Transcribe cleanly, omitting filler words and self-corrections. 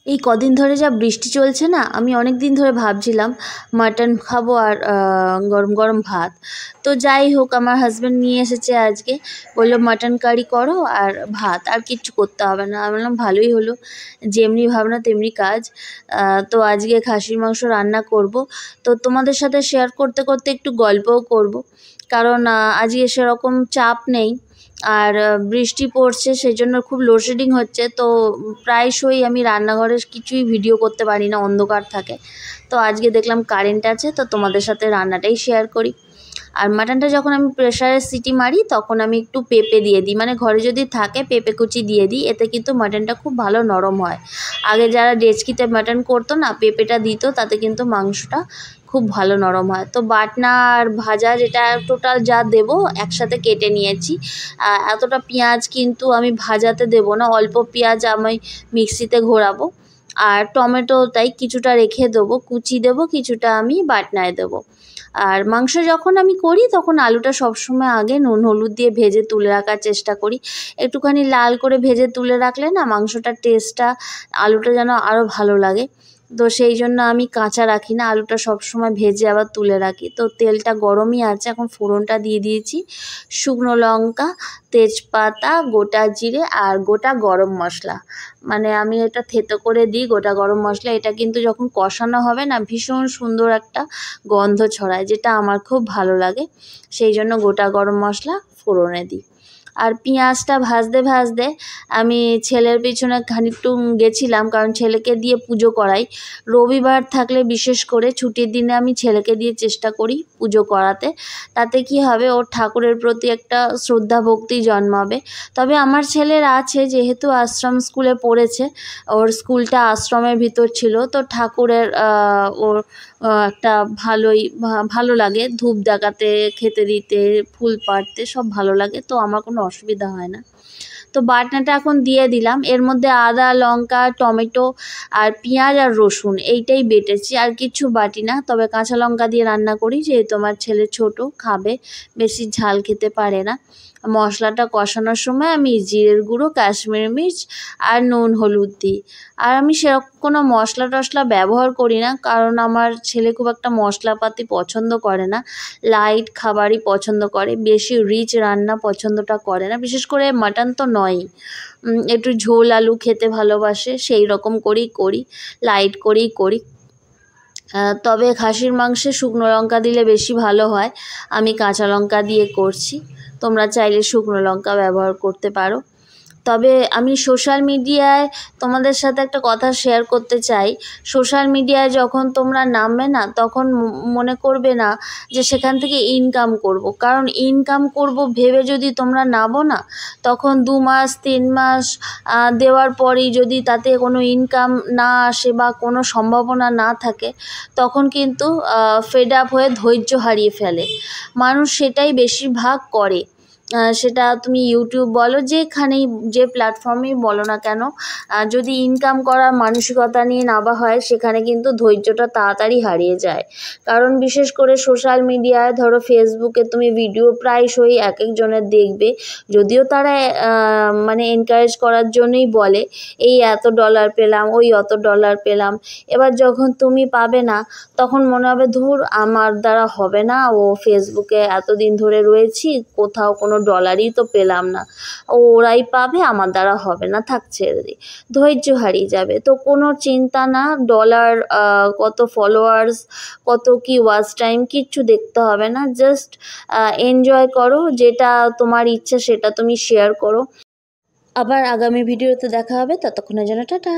এই কদিন ধরে যা বৃষ্টি চলছে না, আমি অনেক দিন ধরে ভাবছিলাম মাটন খাবো আর গরম গরম ভাত। তো যাই হোক, আমার হাজব্যান্ড নিয়ে এসেছে আজকে, বললো মাটন কারি করো আর ভাত, আর কিচ্ছু করতে হবে না। আমি বললাম ভালোই হলো, যেমনি ভাবনা তেমনি কাজ। তো আজকে খাসির মাংস রান্না করব। তো তোমাদের সাথে শেয়ার করতে করতে একটু গল্পও করব, কারণ আজকে সেরকম চাপ নেই। আর বৃষ্টি পড়ছে, সেই জন্য খুব লোডশেডিং হচ্ছে। তো প্রায়শই আমি রান্নাঘরে কিছুই ভিডিও করতে পারি না, অন্ধকার থাকে। তো আজকে দেখলাম কারেন্ট আছে, তো তোমাদের সাথে রান্নাটাই শেয়ার করি। আর মাটনটা যখন আমি প্রেসারে সিটি মারি, তখন আমি একটু পেঁপে দিয়ে দিই, মানে ঘরে যদি থাকে পেঁপে কুচি দিয়ে দিই, এতে কিন্তু মাটনটা খুব ভালো নরম হয়। আগে যারা ডেচকিতে মাটন করতো না, পেঁপেটা দিত, তাতে কিন্তু মাংসটা খুব ভালো নরম হয়। তো বাটনা আর ভাজা যেটা টোটাল যা দেবো একসাথে কেটে নিয়েছি। এতটা পেঁয়াজ কিন্তু আমি ভাজাতে দেবো না, অল্প পেঁয়াজ আমি মিক্সিতে ঘোরাবো। আর টমেটো তাই কিছুটা রেখে দেবো, কুচি দেবো, কিছুটা আমি বাটনায় দেবো। আর মাংস যখন আমি করি, তখন আলুটা সবসময় আগে নুন হলুদ দিয়ে ভেজে তুলে রাখার চেষ্টা করি। একটুখানি লাল করে ভেজে তুলে রাখলে না মাংসটার টেস্টটা, আলুটা যেন আরও ভালো লাগে। তো সেই জন্য আমি কাঁচা রাখি না, আলুটা সবসময় ভেজে আবার তুলে রাখি। তো তেলটা গরমই আছে, এখন ফোড়নটা দিয়ে দিয়েছি। শুকনো লঙ্কা, তেজপাতা, গোটা জিরে আর গোটা গরম মশলা, মানে আমি এটা থেতো করে দিই গোটা গরম মশলা। এটা কিন্তু যখন কষানো হবে না, ভীষণ সুন্দর একটা গন্ধ ছড়ায়, যেটা আমার খুব ভালো লাগে। সেই জন্য গোটা গরম মশলা ফোড়নে দিই। আর পেঁয়াজটা ভাজতে ভাজতে আমি ছেলের পিছনে খানিকটু গেছিলাম, কারণ ছেলেকে দিয়ে পুজো করাই। রবিবার থাকলে বিশেষ করে ছুটির দিনে আমি ছেলেকে দিয়ে চেষ্টা করি পুজো করাতে। তাতে কি হবে, ওর ঠাকুরের প্রতি একটা শ্রদ্ধা ভক্তি জন্মাবে। তবে আমার ছেলের আছে, যেহেতু আশ্রম স্কুলে পড়েছে, ওর স্কুলটা আশ্রমের ভিতর ছিল, তো ঠাকুরের ওর একটা ভালো লাগে, ধূপ দেখাতে, খেতে দিতে, ফুল পাড়তে সব ভালো লাগে। তো আমার কোনো অসুবিধা হয় না। তো বাটনাটা এখন দিয়ে দিলাম, এর মধ্যে আদা, লঙ্কা, টমেটো আর পেঁয়াজ আর রসুন এইটাই বেটেছি, আর কিছু বাটি না। তবে কাঁচা লঙ্কা দিয়ে রান্না করি, যেহেতু আমার ছেলে ছোট, খাবে, বেশি ঝাল খেতে পারে না। মশলাটা কষানোর সময় আমি জিরের গুঁড়ো, কাশ্মীরি মির্চ আর নুন হলুদ দিই। আর আমি সেরকম কোনো মশলা টশলা ব্যবহার করি না, কারণ আমার ছেলে খুব একটা মশলাপাতি পছন্দ করে না, লাইট খাবারই পছন্দ করে, বেশি রিচ রান্না পছন্দটা করে না। বিশেষ করে মাটন তো নয়ই, একটু ঝোল আলু খেতে ভালোবাসে, সেই রকম করেই করি, লাইট করেই করি। তবে খাসির মাংসে শুকনো লঙ্কা দিলে বেশি ভালো হয়, আমি কাঁচা লঙ্কা দিয়ে করছি। তোমরা চাইলে শুকনো লঙ্কা ব্যবহার করতে পারো। তবে আমি সোশ্যাল মিডিয়ায় তোমাদের সাথে একটা কথা শেয়ার করতে চাই। সোশ্যাল মিডিয়ায় যখন তোমরা নামবে না, তখন মনে করবে না যে সেখান থেকে ইনকাম করব, কারণ ইনকাম করব ভেবে যদি তোমরা নামো না, তখন 2 মাস 3 মাস দেওয়ার পরেই যদি তাতে কোনো ইনকাম না আসে বা কোনো সম্ভাবনা না থাকে, তখন কিন্তু ফেড আপ হয়ে ধৈর্য হারিয়ে ফেলে মানুষ। সেটাই বেশিরভাগ করে। সেটা তুমি ইউটিউব বলো, যেখানেই যে প্ল্যাটফর্মেই বলো না কেন, যদি ইনকাম করার মানসিকতা নিয়ে নামা হয়, সেখানে কিন্তু ধৈর্যটা তাড়াতাড়ি হারিয়ে যায়। কারণ বিশেষ করে সোশ্যাল মিডিয়ায়, ধরো ফেসবুকে তুমি ভিডিও প্রায়শই এক একজনের দেখবে, যদিও তারা মানে এনকারেজ করার জন্যই বলে, এই এত ডলার পেলাম, ওই অত ডলার পেলাম। এবার যখন তুমি পাবে না, তখন মনে হবে ধুর, আমার দ্বারা হবে না, ও ফেসবুকে এতদিন ধরে রয়েছি, কোথাও কোনো ডলারই তো পেলাম না, ওরাই পাবে, আমার দ্বারা হবে না, থাক ছেড়ে দিই, ধৈর্য হারিয়ে যাবে। তো কোনো চিন্তা না, ডলার, কত ফলোয়ার্স, কত কি ওয়াচ টাইম, কিচ্ছু দেখতে হবে না, জাস্ট এনজয় করো, যেটা তোমার ইচ্ছা সেটা তুমি শেয়ার করো। আবার আগামী ভিডিওতে দেখা হবে, ততক্ষণের জন্য টাটা।